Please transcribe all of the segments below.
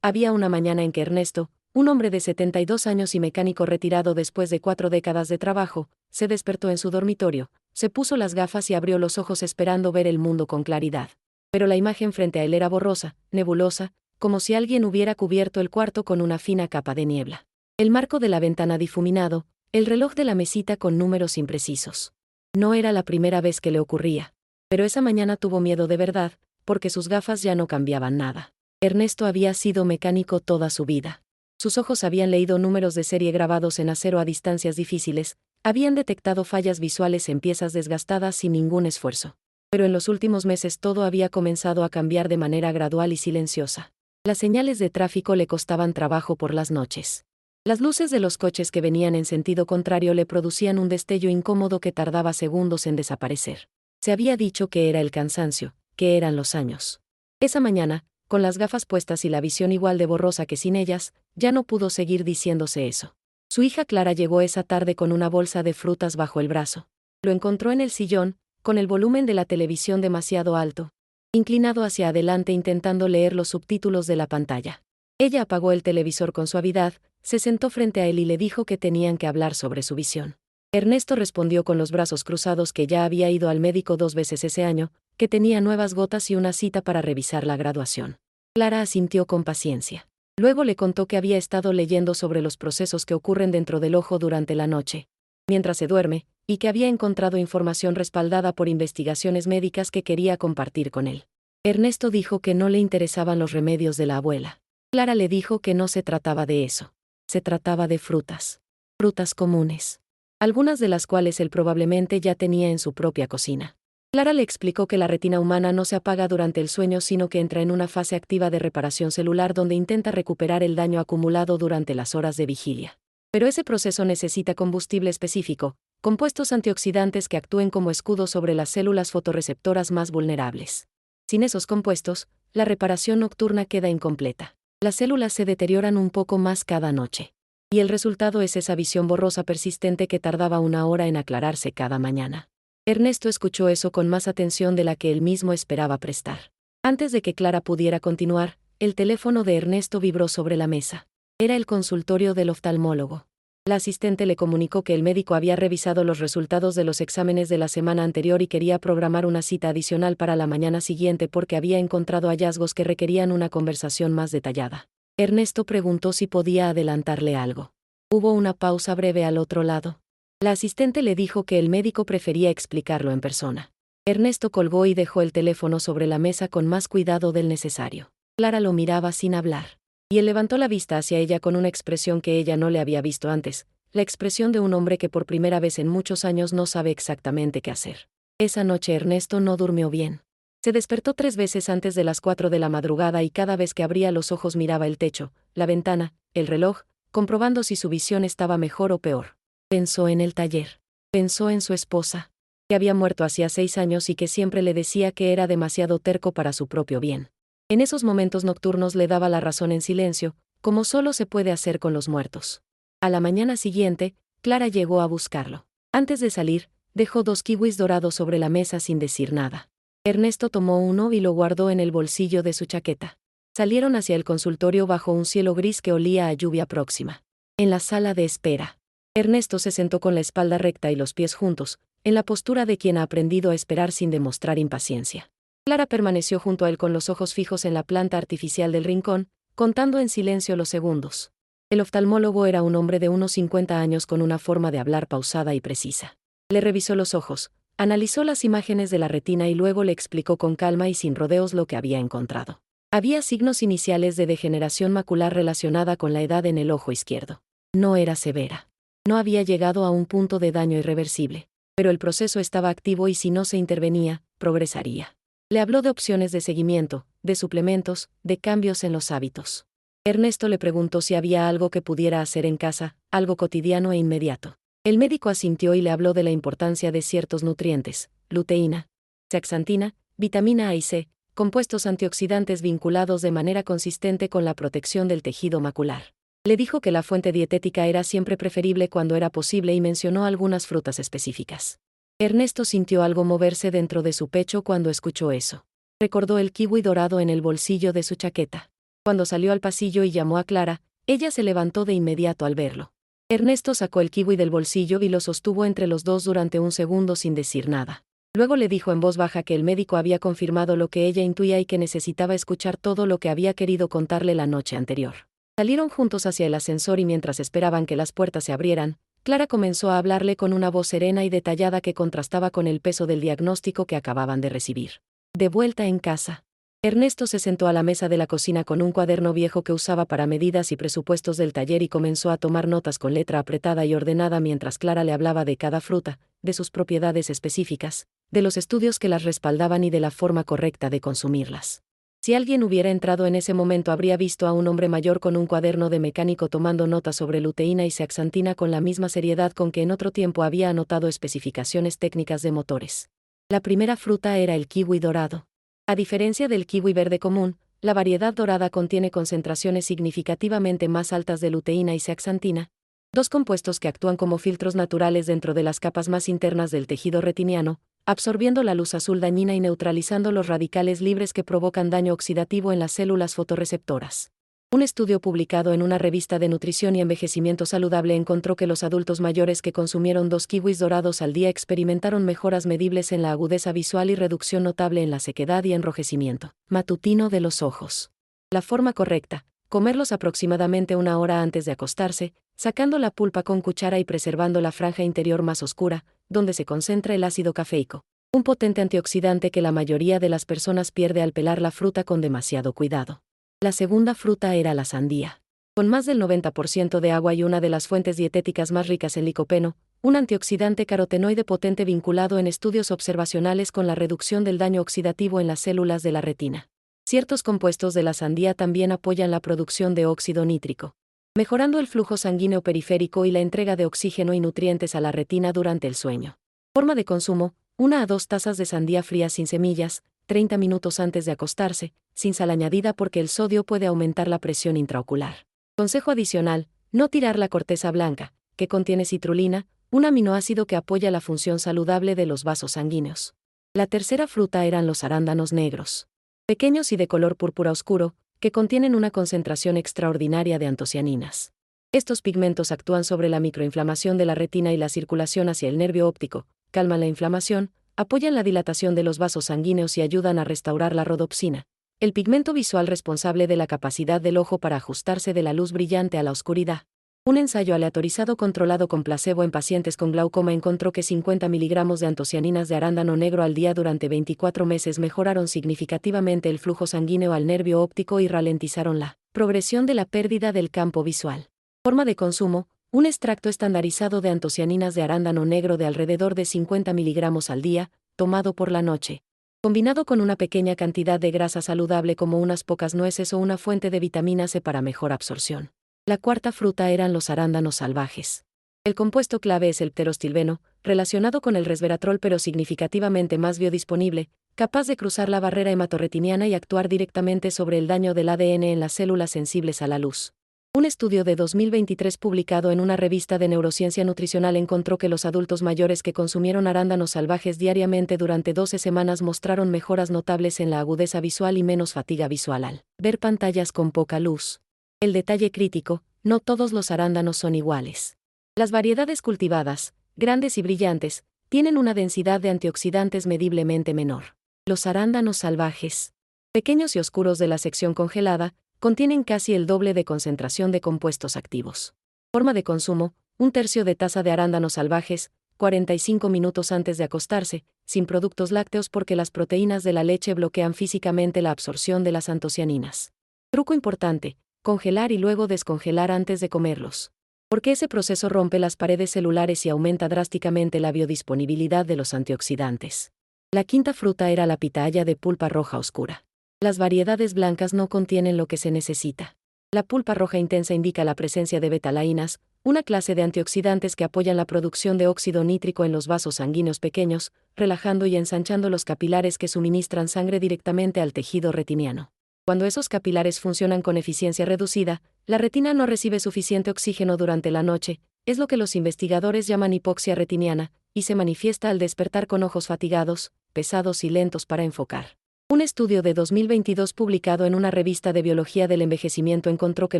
Había una mañana en que Ernesto, un hombre de 72 años y mecánico retirado después de 4 décadas de trabajo, se despertó en su dormitorio, se puso las gafas y abrió los ojos esperando ver el mundo con claridad. Pero la imagen frente a él era borrosa, nebulosa, como si alguien hubiera cubierto el cuarto con una fina capa de niebla. El marco de la ventana difuminado, el reloj de la mesita con números imprecisos. No era la primera vez que le ocurría. Pero esa mañana tuvo miedo de verdad, porque sus gafas ya no cambiaban nada. Ernesto había sido mecánico toda su vida. Sus ojos habían leído números de serie grabados en acero a distancias difíciles, habían detectado fallas visuales en piezas desgastadas sin ningún esfuerzo. Pero en los últimos meses todo había comenzado a cambiar de manera gradual y silenciosa. Las señales de tráfico le costaban trabajo por las noches. Las luces de los coches que venían en sentido contrario le producían un destello incómodo que tardaba segundos en desaparecer. Se había dicho que era el cansancio, que eran los años. Esa mañana, con las gafas puestas y la visión igual de borrosa que sin ellas, ya no pudo seguir diciéndose eso. Su hija Clara llegó esa tarde con una bolsa de frutas bajo el brazo. Lo encontró en el sillón, con el volumen de la televisión demasiado alto, inclinado hacia adelante intentando leer los subtítulos de la pantalla. Ella apagó el televisor con suavidad, se sentó frente a él y le dijo que tenían que hablar sobre su visión. Ernesto respondió con los brazos cruzados que ya había ido al médico 2 veces ese año, que tenía nuevas gotas y una cita para revisar la graduación. Clara asintió con paciencia. Luego le contó que había estado leyendo sobre los procesos que ocurren dentro del ojo durante la noche, mientras se duerme, y que había encontrado información respaldada por investigaciones médicas que quería compartir con él. Ernesto dijo que no le interesaban los remedios de la abuela. Clara le dijo que no se trataba de eso. Se trataba de frutas. Frutas comunes. Algunas de las cuales él probablemente ya tenía en su propia cocina. Clara le explicó que la retina humana no se apaga durante el sueño sino que entra en una fase activa de reparación celular donde intenta recuperar el daño acumulado durante las horas de vigilia. Pero ese proceso necesita combustible específico, compuestos antioxidantes que actúen como escudo sobre las células fotorreceptoras más vulnerables. Sin esos compuestos, la reparación nocturna queda incompleta. Las células se deterioran un poco más cada noche. Y el resultado es esa visión borrosa persistente que tardaba 1 hora en aclararse cada mañana. Ernesto escuchó eso con más atención de la que él mismo esperaba prestar. Antes de que Clara pudiera continuar, el teléfono de Ernesto vibró sobre la mesa. Era el consultorio del oftalmólogo. La asistente le comunicó que el médico había revisado los resultados de los exámenes de la semana anterior y quería programar una cita adicional para la mañana siguiente porque había encontrado hallazgos que requerían una conversación más detallada. Ernesto preguntó si podía adelantarle algo. Hubo una pausa breve al otro lado. La asistente le dijo que el médico prefería explicarlo en persona. Ernesto colgó y dejó el teléfono sobre la mesa con más cuidado del necesario. Clara lo miraba sin hablar. Y él levantó la vista hacia ella con una expresión que ella no le había visto antes, la expresión de un hombre que por primera vez en muchos años no sabe exactamente qué hacer. Esa noche Ernesto no durmió bien. Se despertó 3 veces antes de las 4 de la madrugada y cada vez que abría los ojos miraba el techo, la ventana, el reloj, comprobando si su visión estaba mejor o peor. Pensó en el taller. Pensó en su esposa, que había muerto hacía 6 años y que siempre le decía que era demasiado terco para su propio bien. En esos momentos nocturnos le daba la razón en silencio, como solo se puede hacer con los muertos. A la mañana siguiente, Clara llegó a buscarlo. Antes de salir, dejó 2 kiwis dorados sobre la mesa sin decir nada. Ernesto tomó uno y lo guardó en el bolsillo de su chaqueta. Salieron hacia el consultorio bajo un cielo gris que olía a lluvia próxima. En la sala de espera, Ernesto se sentó con la espalda recta y los pies juntos, en la postura de quien ha aprendido a esperar sin demostrar impaciencia. Clara permaneció junto a él con los ojos fijos en la planta artificial del rincón, contando en silencio los segundos. El oftalmólogo era un hombre de unos 50 años con una forma de hablar pausada y precisa. Le revisó los ojos, analizó las imágenes de la retina y luego le explicó con calma y sin rodeos lo que había encontrado. Había signos iniciales de degeneración macular relacionada con la edad en el ojo izquierdo. No era severa. No había llegado a un punto de daño irreversible, pero el proceso estaba activo y si no se intervenía, progresaría. Le habló de opciones de seguimiento, de suplementos, de cambios en los hábitos. Ernesto le preguntó si había algo que pudiera hacer en casa, algo cotidiano e inmediato. El médico asintió y le habló de la importancia de ciertos nutrientes, luteína, zeaxantina, vitamina A y C, compuestos antioxidantes vinculados de manera consistente con la protección del tejido macular. Le dijo que la fuente dietética era siempre preferible cuando era posible y mencionó algunas frutas específicas. Ernesto sintió algo moverse dentro de su pecho cuando escuchó eso. Recordó el kiwi dorado en el bolsillo de su chaqueta. Cuando salió al pasillo y llamó a Clara, ella se levantó de inmediato al verlo. Ernesto sacó el kiwi del bolsillo y lo sostuvo entre los dos durante un segundo sin decir nada. Luego le dijo en voz baja que el médico había confirmado lo que ella intuía y que necesitaba escuchar todo lo que había querido contarle la noche anterior. Salieron juntos hacia el ascensor y mientras esperaban que las puertas se abrieran, Clara comenzó a hablarle con una voz serena y detallada que contrastaba con el peso del diagnóstico que acababan de recibir. De vuelta en casa, Ernesto se sentó a la mesa de la cocina con un cuaderno viejo que usaba para medidas y presupuestos del taller y comenzó a tomar notas con letra apretada y ordenada mientras Clara le hablaba de cada fruta, de sus propiedades específicas, de los estudios que las respaldaban y de la forma correcta de consumirlas. Si alguien hubiera entrado en ese momento habría visto a un hombre mayor con un cuaderno de mecánico tomando notas sobre luteína y zeaxantina con la misma seriedad con que en otro tiempo había anotado especificaciones técnicas de motores. La primera fruta era el kiwi dorado. A diferencia del kiwi verde común, la variedad dorada contiene concentraciones significativamente más altas de luteína y zeaxantina, dos compuestos que actúan como filtros naturales dentro de las capas más internas del tejido retiniano, absorbiendo la luz azul dañina y neutralizando los radicales libres que provocan daño oxidativo en las células fotorreceptoras. Un estudio publicado en una revista de nutrición y envejecimiento saludable encontró que los adultos mayores que consumieron 2 kiwis dorados al día experimentaron mejoras medibles en la agudeza visual y reducción notable en la sequedad y enrojecimiento matutino de los ojos. La forma correcta: comerlos aproximadamente 1 hora antes de acostarse, sacando la pulpa con cuchara y preservando la franja interior más oscura, donde se concentra el ácido cafeico, un potente antioxidante que la mayoría de las personas pierde al pelar la fruta con demasiado cuidado. La segunda fruta era la sandía. Con más del 90% de agua y una de las fuentes dietéticas más ricas en licopeno, un antioxidante carotenoide potente vinculado en estudios observacionales con la reducción del daño oxidativo en las células de la retina. Ciertos compuestos de la sandía también apoyan la producción de óxido nítrico, mejorando el flujo sanguíneo periférico y la entrega de oxígeno y nutrientes a la retina durante el sueño. Forma de consumo: 1 a 2 tazas de sandía fría sin semillas, 30 minutos antes de acostarse, sin sal añadida porque el sodio puede aumentar la presión intraocular. Consejo adicional: no tirar la corteza blanca, que contiene citrulina, un aminoácido que apoya la función saludable de los vasos sanguíneos. La tercera fruta eran los arándanos negros. Pequeños y de color púrpura oscuro, que contienen una concentración extraordinaria de antocianinas. Estos pigmentos actúan sobre la microinflamación de la retina y la circulación hacia el nervio óptico, calman la inflamación, apoyan la dilatación de los vasos sanguíneos y ayudan a restaurar la rodopsina, el pigmento visual responsable de la capacidad del ojo para ajustarse de la luz brillante a la oscuridad. Un ensayo aleatorizado controlado con placebo en pacientes con glaucoma encontró que 50 miligramos de antocianinas de arándano negro al día durante 24 meses mejoraron significativamente el flujo sanguíneo al nervio óptico y ralentizaron la progresión de la pérdida del campo visual. Forma de consumo: un extracto estandarizado de antocianinas de arándano negro de alrededor de 50 miligramos al día, tomado por la noche, combinado con una pequeña cantidad de grasa saludable como unas pocas nueces o una fuente de vitamina C para mejor absorción. La cuarta fruta eran los arándanos salvajes. El compuesto clave es el pterostilbeno, relacionado con el resveratrol pero significativamente más biodisponible, capaz de cruzar la barrera hematorretiniana y actuar directamente sobre el daño del ADN en las células sensibles a la luz. Un estudio de 2023 publicado en una revista de neurociencia nutricional encontró que los adultos mayores que consumieron arándanos salvajes diariamente durante 12 semanas mostraron mejoras notables en la agudeza visual y menos fatiga visual al ver pantallas con poca luz. El detalle crítico: no todos los arándanos son iguales. Las variedades cultivadas, grandes y brillantes, tienen una densidad de antioxidantes mediblemente menor. Los arándanos salvajes, pequeños y oscuros de la sección congelada, contienen casi el doble de concentración de compuestos activos. Forma de consumo: 1/3 de taza de arándanos salvajes, 45 minutos antes de acostarse, sin productos lácteos porque las proteínas de la leche bloquean físicamente la absorción de las antocianinas. Truco importante: congelar y luego descongelar antes de comerlos, porque ese proceso rompe las paredes celulares y aumenta drásticamente la biodisponibilidad de los antioxidantes. La quinta fruta era la pitaya de pulpa roja oscura. Las variedades blancas no contienen lo que se necesita. La pulpa roja intensa indica la presencia de betalainas, una clase de antioxidantes que apoyan la producción de óxido nítrico en los vasos sanguíneos pequeños, relajando y ensanchando los capilares que suministran sangre directamente al tejido retiniano. Cuando esos capilares funcionan con eficiencia reducida, la retina no recibe suficiente oxígeno durante la noche, es lo que los investigadores llaman hipoxia retiniana, y se manifiesta al despertar con ojos fatigados, pesados y lentos para enfocar. Un estudio de 2022 publicado en una revista de biología del envejecimiento encontró que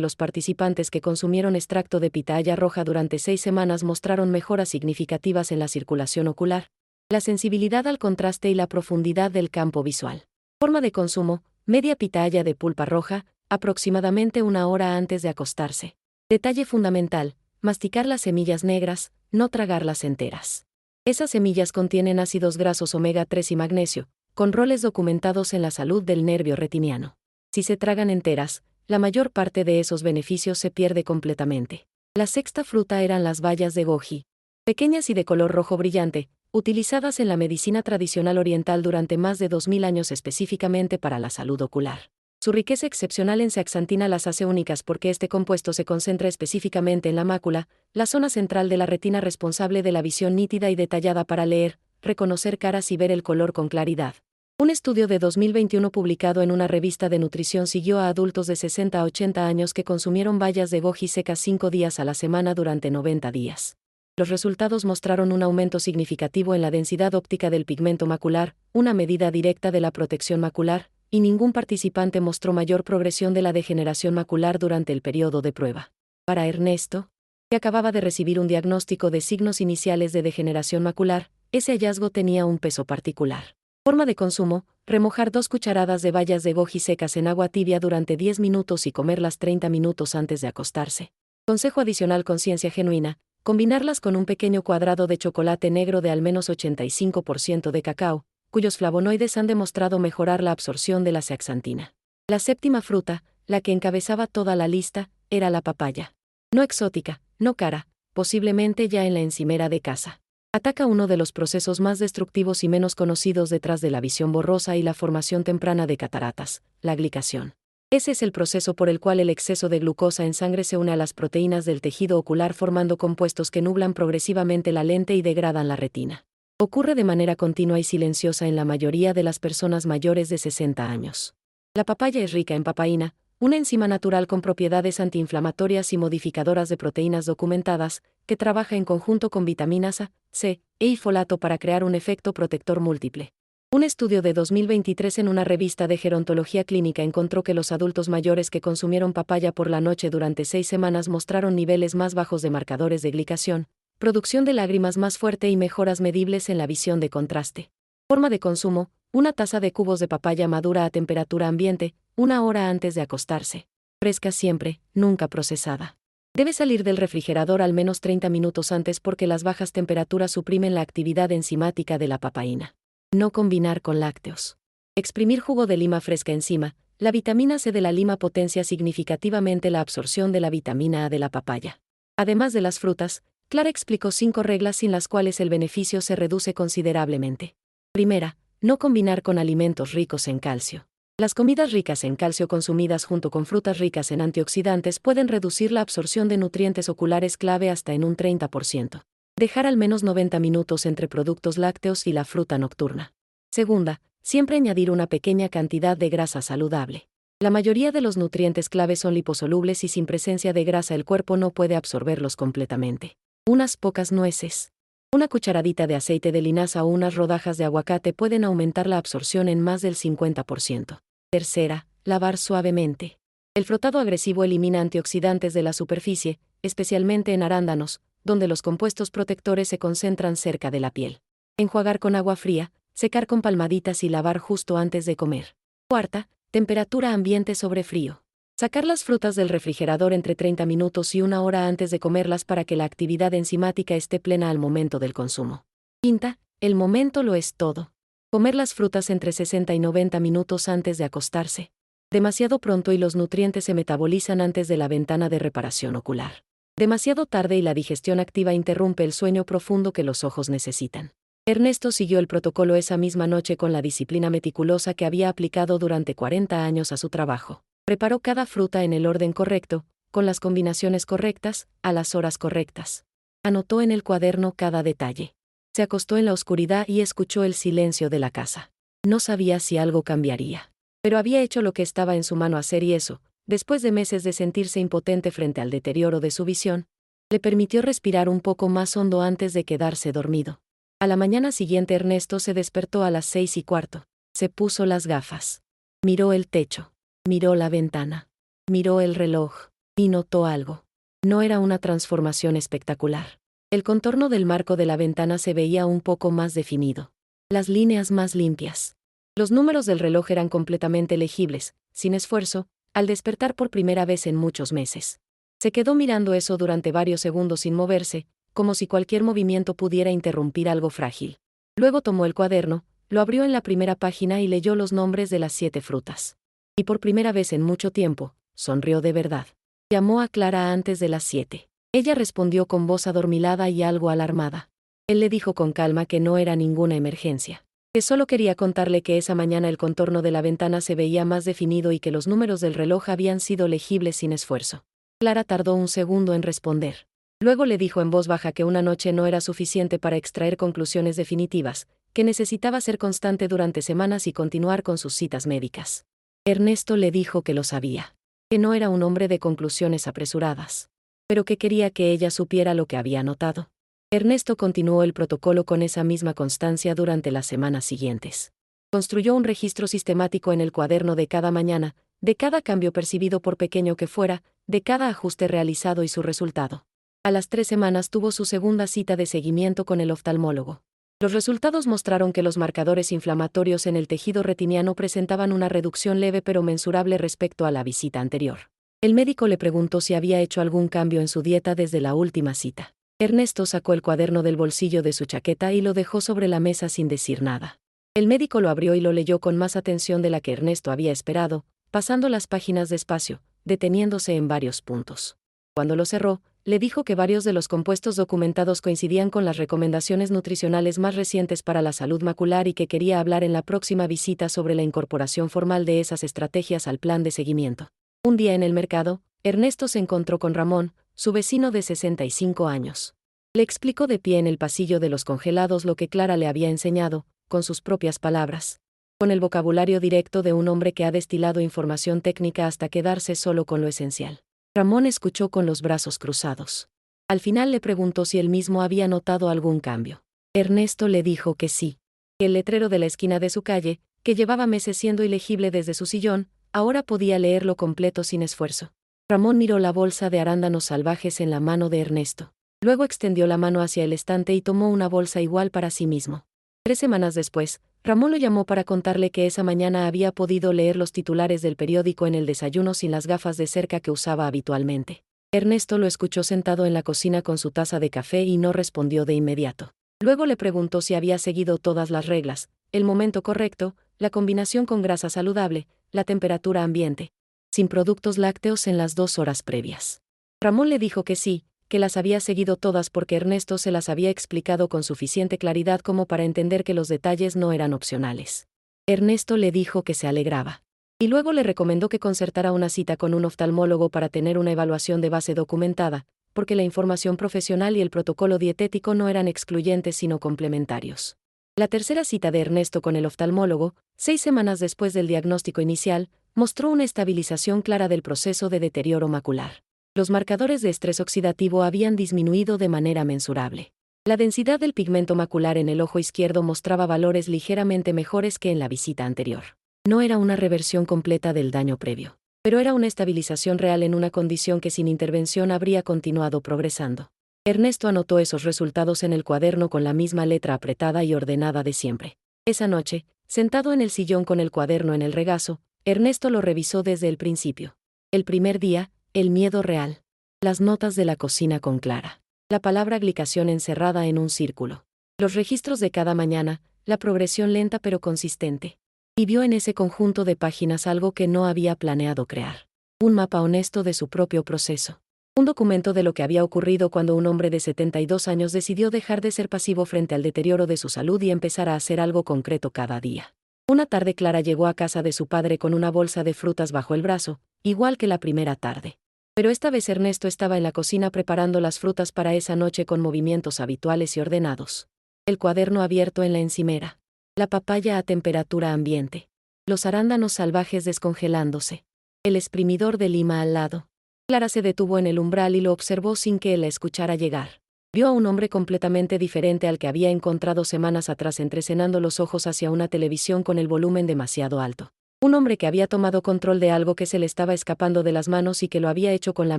los participantes que consumieron extracto de pitaya roja durante 6 semanas mostraron mejoras significativas en la circulación ocular, la sensibilidad al contraste y la profundidad del campo visual. Forma de consumo: media pitaya de pulpa roja, aproximadamente 1 hora antes de acostarse. Detalle fundamental: masticar las semillas negras, no tragarlas enteras. Esas semillas contienen ácidos grasos omega 3 y magnesio, con roles documentados en la salud del nervio retiniano. Si se tragan enteras, la mayor parte de esos beneficios se pierde completamente. La sexta fruta eran las bayas de goji, pequeñas y de color rojo brillante, utilizadas en la medicina tradicional oriental durante más de 2000 años específicamente para la salud ocular. Su riqueza excepcional en zeaxantina las hace únicas porque este compuesto se concentra específicamente en la mácula, la zona central de la retina responsable de la visión nítida y detallada para leer, reconocer caras y ver el color con claridad. Un estudio de 2021 publicado en una revista de nutrición siguió a adultos de 60 a 80 años que consumieron bayas de goji secas 5 días a la semana durante 90 días. Los resultados mostraron un aumento significativo en la densidad óptica del pigmento macular, una medida directa de la protección macular, y ningún participante mostró mayor progresión de la degeneración macular durante el periodo de prueba. Para Ernesto, que acababa de recibir un diagnóstico de signos iniciales de degeneración macular, ese hallazgo tenía un peso particular. Forma de consumo: remojar 2 cucharadas de bayas de goji secas en agua tibia durante 10 minutos y comerlas 30 minutos antes de acostarse. Consejo adicional con ciencia genuina: combinarlas con un pequeño cuadrado de chocolate negro de al menos 85% de cacao, cuyos flavonoides han demostrado mejorar la absorción de la zeaxantina. La séptima fruta, la que encabezaba toda la lista, era la papaya. No exótica, no cara, posiblemente ya en la encimera de casa. Ataca uno de los procesos más destructivos y menos conocidos detrás de la visión borrosa y la formación temprana de cataratas: la glicación. Ese es el proceso por el cual el exceso de glucosa en sangre se une a las proteínas del tejido ocular formando compuestos que nublan progresivamente la lente y degradan la retina. Ocurre de manera continua y silenciosa en la mayoría de las personas mayores de 60 años. La papaya es rica en papaína, una enzima natural con propiedades antiinflamatorias y modificadoras de proteínas documentadas, que trabaja en conjunto con vitaminas A, C, E y folato para crear un efecto protector múltiple. Un estudio de 2023 en una revista de gerontología clínica encontró que los adultos mayores que consumieron papaya por la noche durante 6 semanas mostraron niveles más bajos de marcadores de glicación, producción de lágrimas más fuerte y mejoras medibles en la visión de contraste. Forma de consumo: una taza de cubos de papaya madura a temperatura ambiente, 1 hora antes de acostarse. Fresca siempre, nunca procesada. Debe salir del refrigerador al menos 30 minutos antes porque las bajas temperaturas suprimen la actividad enzimática de la papaína. No combinar con lácteos. Exprimir jugo de lima fresca encima: la vitamina C de la lima potencia significativamente la absorción de la vitamina A de la papaya. Además de las frutas, Clara explicó 5 reglas sin las cuales el beneficio se reduce considerablemente. Primera, no combinar con alimentos ricos en calcio. Las comidas ricas en calcio consumidas junto con frutas ricas en antioxidantes pueden reducir la absorción de nutrientes oculares clave hasta en un 30%. Dejar al menos 90 minutos entre productos lácteos y la fruta nocturna. Segunda, siempre añadir una pequeña cantidad de grasa saludable. La mayoría de los nutrientes clave son liposolubles y sin presencia de grasa el cuerpo no puede absorberlos completamente. Unas pocas nueces, una cucharadita de aceite de linaza o unas rodajas de aguacate pueden aumentar la absorción en más del 50%. Tercera, lavar suavemente. El frotado agresivo elimina antioxidantes de la superficie, especialmente en arándanos, donde los compuestos protectores se concentran cerca de la piel. Enjuagar con agua fría, secar con palmaditas y lavar justo antes de comer. Cuarta, temperatura ambiente sobre frío. Sacar las frutas del refrigerador entre 30 minutos y 1 hora antes de comerlas para que la actividad enzimática esté plena al momento del consumo. Quinta, el momento lo es todo. Comer las frutas entre 60 y 90 minutos antes de acostarse. Demasiado pronto y los nutrientes se metabolizan antes de la ventana de reparación ocular. Demasiado tarde y la digestión activa interrumpe el sueño profundo que los ojos necesitan. Ernesto siguió el protocolo esa misma noche con la disciplina meticulosa que había aplicado durante 40 años a su trabajo. Preparó cada fruta en el orden correcto, con las combinaciones correctas, a las horas correctas. Anotó en el cuaderno cada detalle. Se acostó en la oscuridad y escuchó el silencio de la casa. No sabía si algo cambiaría. Pero había hecho lo que estaba en su mano hacer y eso, después de meses de sentirse impotente frente al deterioro de su visión, le permitió respirar un poco más hondo antes de quedarse dormido. A la mañana siguiente Ernesto se despertó a las 6:15. Se puso las gafas. Miró el techo. Miró la ventana. Miró el reloj. Y notó algo. No era una transformación espectacular. El contorno del marco de la ventana se veía un poco más definido. Las líneas más limpias. Los números del reloj eran completamente legibles, sin esfuerzo, al despertar por primera vez en muchos meses. Se quedó mirando eso durante varios segundos sin moverse, como si cualquier movimiento pudiera interrumpir algo frágil. Luego tomó el cuaderno, lo abrió en la primera página y leyó los nombres de las 7 frutas. Y por primera vez en mucho tiempo, sonrió de verdad. Llamó a Clara antes de las 7. Ella respondió con voz adormilada y algo alarmada. Él le dijo con calma que no era ninguna emergencia, que solo quería contarle que esa mañana el contorno de la ventana se veía más definido y que los números del reloj habían sido legibles sin esfuerzo. Clara tardó un segundo en responder. Luego le dijo en voz baja que una noche no era suficiente para extraer conclusiones definitivas, que necesitaba ser constante durante semanas y continuar con sus citas médicas. Ernesto le dijo que lo sabía, que no era un hombre de conclusiones apresuradas, pero que quería que ella supiera lo que había notado. Ernesto continuó el protocolo con esa misma constancia durante las semanas siguientes. Construyó un registro sistemático en el cuaderno de cada mañana, de cada cambio percibido por pequeño que fuera, de cada ajuste realizado y su resultado. A las 3 semanas tuvo su segunda cita de seguimiento con el oftalmólogo. Los resultados mostraron que los marcadores inflamatorios en el tejido retiniano presentaban una reducción leve pero mensurable respecto a la visita anterior. El médico le preguntó si había hecho algún cambio en su dieta desde la última cita. Ernesto sacó el cuaderno del bolsillo de su chaqueta y lo dejó sobre la mesa sin decir nada. El médico lo abrió y lo leyó con más atención de la que Ernesto había esperado, pasando las páginas despacio, deteniéndose en varios puntos. Cuando lo cerró, le dijo que varios de los compuestos documentados coincidían con las recomendaciones nutricionales más recientes para la salud macular y que quería hablar en la próxima visita sobre la incorporación formal de esas estrategias al plan de seguimiento. Un día en el mercado, Ernesto se encontró con Ramón, su vecino de 65 años. Le explicó de pie en el pasillo de los congelados lo que Clara le había enseñado, con sus propias palabras, con el vocabulario directo de un hombre que ha destilado información técnica hasta quedarse solo con lo esencial. Ramón escuchó con los brazos cruzados. Al final le preguntó si él mismo había notado algún cambio. Ernesto le dijo que sí. Que el letrero de la esquina de su calle, que llevaba meses siendo ilegible desde su sillón, ahora podía leerlo completo sin esfuerzo. Ramón miró la bolsa de arándanos salvajes en la mano de Ernesto. Luego extendió la mano hacia el estante y tomó una bolsa igual para sí mismo. 3 semanas después, Ramón lo llamó para contarle que esa mañana había podido leer los titulares del periódico en el desayuno sin las gafas de cerca que usaba habitualmente. Ernesto lo escuchó sentado en la cocina con su taza de café y no respondió de inmediato. Luego le preguntó si había seguido todas las reglas, el momento correcto, la combinación con grasa saludable, la temperatura ambiente, sin productos lácteos en las 2 horas previas. Ramón le dijo que sí, que las había seguido todas porque Ernesto se las había explicado con suficiente claridad como para entender que los detalles no eran opcionales. Ernesto le dijo que se alegraba. Y luego le recomendó que concertara una cita con un oftalmólogo para tener una evaluación de base documentada, porque la información profesional y el protocolo dietético no eran excluyentes sino complementarios. La tercera cita de Ernesto con el oftalmólogo, 6 semanas después del diagnóstico inicial, mostró una estabilización clara del proceso de deterioro macular. Los marcadores de estrés oxidativo habían disminuido de manera mensurable. La densidad del pigmento macular en el ojo izquierdo mostraba valores ligeramente mejores que en la visita anterior. No era una reversión completa del daño previo, pero era una estabilización real en una condición que sin intervención habría continuado progresando. Ernesto anotó esos resultados en el cuaderno con la misma letra apretada y ordenada de siempre. Esa noche, sentado en el sillón con el cuaderno en el regazo, Ernesto lo revisó desde el principio. El primer día, el miedo real. Las notas de la cocina con Clara. La palabra glicación encerrada en un círculo. Los registros de cada mañana, la progresión lenta pero consistente. Y vio en ese conjunto de páginas algo que no había planeado crear. Un mapa honesto de su propio proceso. Un documento de lo que había ocurrido cuando un hombre de 72 años decidió dejar de ser pasivo frente al deterioro de su salud y empezar a hacer algo concreto cada día. Una tarde Clara llegó a casa de su padre con una bolsa de frutas bajo el brazo, igual que la primera tarde. Pero esta vez Ernesto estaba en la cocina preparando las frutas para esa noche con movimientos habituales y ordenados. El cuaderno abierto en la encimera. La papaya a temperatura ambiente. Los arándanos salvajes descongelándose. El exprimidor de lima al lado. Clara se detuvo en el umbral y lo observó sin que él la escuchara llegar. Vio a un hombre completamente diferente al que había encontrado semanas atrás entrecenando los ojos hacia una televisión con el volumen demasiado alto. Un hombre que había tomado control de algo que se le estaba escapando de las manos y que lo había hecho con la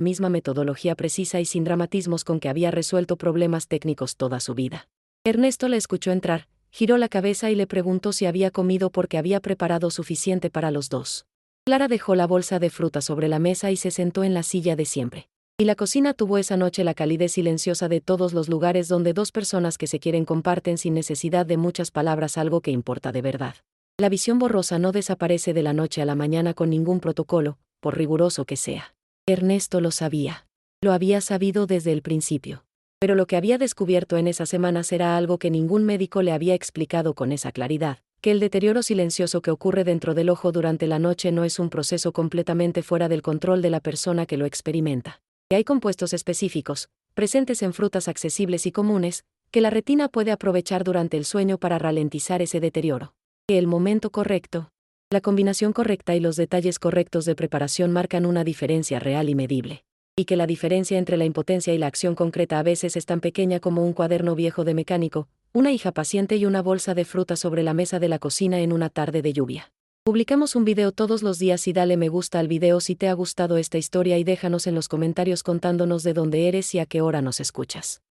misma metodología precisa y sin dramatismos con que había resuelto problemas técnicos toda su vida. Ernesto le escuchó entrar, giró la cabeza y le preguntó si había comido porque había preparado suficiente para los dos. Clara dejó la bolsa de fruta sobre la mesa y se sentó en la silla de siempre. Y la cocina tuvo esa noche la calidez silenciosa de todos los lugares donde dos personas que se quieren comparten sin necesidad de muchas palabras algo que importa de verdad. La visión borrosa no desaparece de la noche a la mañana con ningún protocolo, por riguroso que sea. Ernesto lo sabía. Lo había sabido desde el principio. Pero lo que había descubierto en esas semanas era algo que ningún médico le había explicado con esa claridad, que el deterioro silencioso que ocurre dentro del ojo durante la noche no es un proceso completamente fuera del control de la persona que lo experimenta. Que hay compuestos específicos, presentes en frutas accesibles y comunes, que la retina puede aprovechar durante el sueño para ralentizar ese deterioro. Que el momento correcto, la combinación correcta y los detalles correctos de preparación marcan una diferencia real y medible. Y que la diferencia entre la impotencia y la acción concreta a veces es tan pequeña como un cuaderno viejo de mecánico, una hija paciente y una bolsa de fruta sobre la mesa de la cocina en una tarde de lluvia. Publicamos un video todos los días y dale me gusta al video si te ha gustado esta historia y déjanos en los comentarios contándonos de dónde eres y a qué hora nos escuchas.